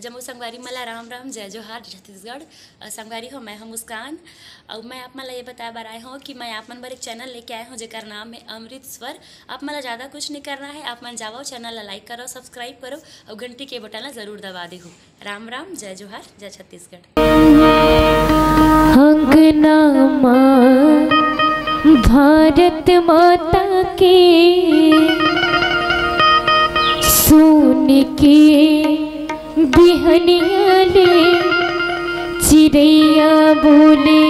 जम्मू संगवारी मला राम राम जय जोहार छत्तीसगढ़। संगवारी हो मैं हूँ मुस्कान और मैं आप मला ये बताया बार आए हूँ कि मैं आप मन बर एक चैनल लेके आए हूँ जेकर नाम है अमृत स्वर। आप मला ज़्यादा कुछ नहीं करना है, आप मन जाओ चैनल ला लाइक करो, सब्सक्राइब करो और घंटी के बटन ला जरूर दबा दे हो। राम राम जय जोहार जय छत्तीसगढ़। भारत माता के सोने के बिहनिया ले चिड़ैया बोले,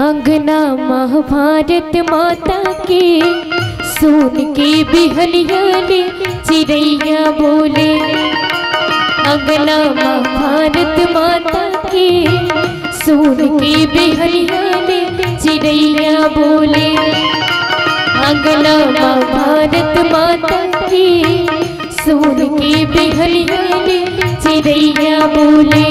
अंगना महाभारत माता के सोने के बिहनिया ले चिड़ैया बोले, अंगना महाभारत माता के सोने के बिहनिया ले चिड़ैया बोले, अंगना महाभारत माता के सोने के बिहनिया ले चिड़ैया बोले।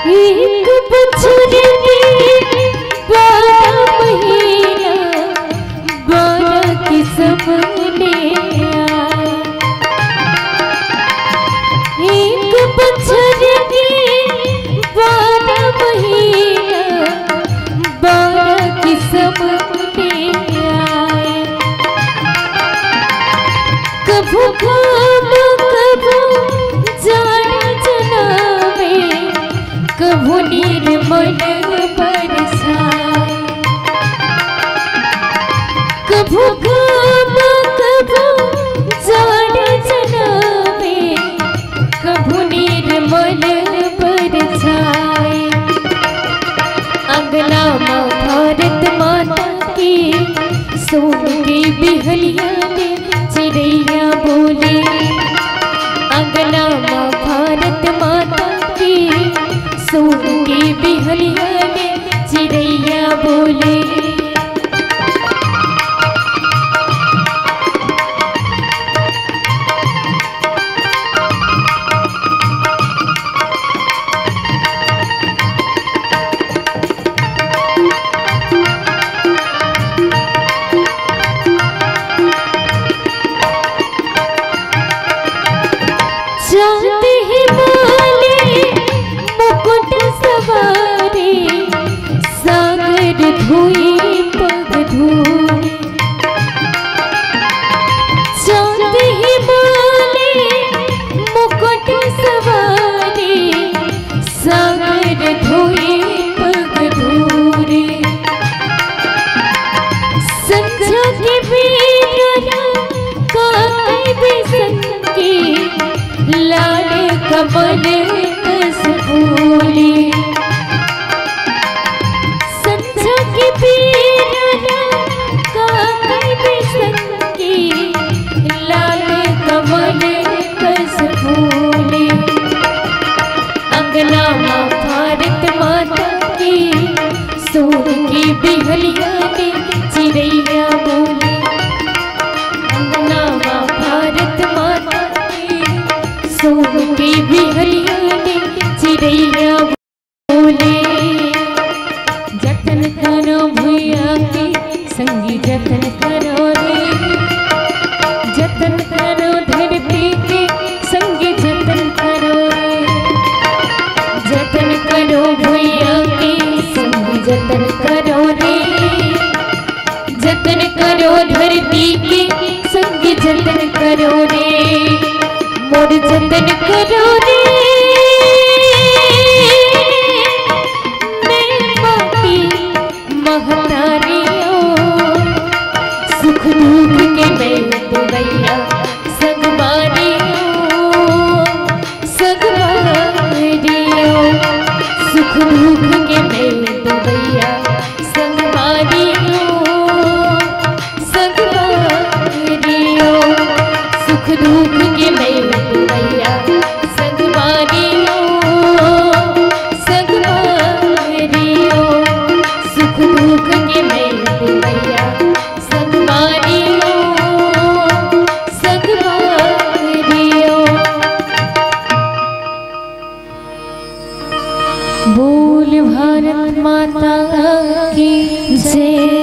एक बछड़े के 12 महीना 12 किस्म ले आए, एक बछड़े के 12 महीना 12 किस्म ले आए, कभू घाम कभू जाड़ जनावे, कभू निर्मल बरसाए, कभू घाम कभू जाड़ जनावे, कभू निर्मल बरसाए, अंगना महाभारत माता के सोने के बिहनिया ले चिड़ैया बोले, अंगना महाभारत माता के सोने के बिहनिया ले चिड़ैया बोले। जाते ही बोले मुकुट सवारे, सागर धोए पग धोए, जाते ही बोले मुकुट सवारे, सागर धोए पग धोए, संझा के बेरा काहे बेसंगे, लाल कमल कस फूले, संझा के बेरा काहे बेसंगे, लाल कमल कस फूले, अंगना महाभारत माता के सोने के बिहनिया ले चिड़ैया बोले, अंगना महाभारत माता सोने के बिहनिया ले चिड़ैया बोले। जतन करो भैया के संगी जतन करो रे, जतन करो धरती के संगी जतन करो रे, जतन करो भैया के संगी जतन करो रे, जतन करो धरती के संगी जतन करो रे, मोर जतन करो रे, मैं माटी महतारियों, सुख दुख के मैं दुबैया संगवारियों, संगवारियों, सुख दुख के मैं दुबैया संगवारियों, संगवारियों, सुख दुख के मैं दुबैया संगवारियों, संगवारियों, सुख दुख के भारत माता की जय।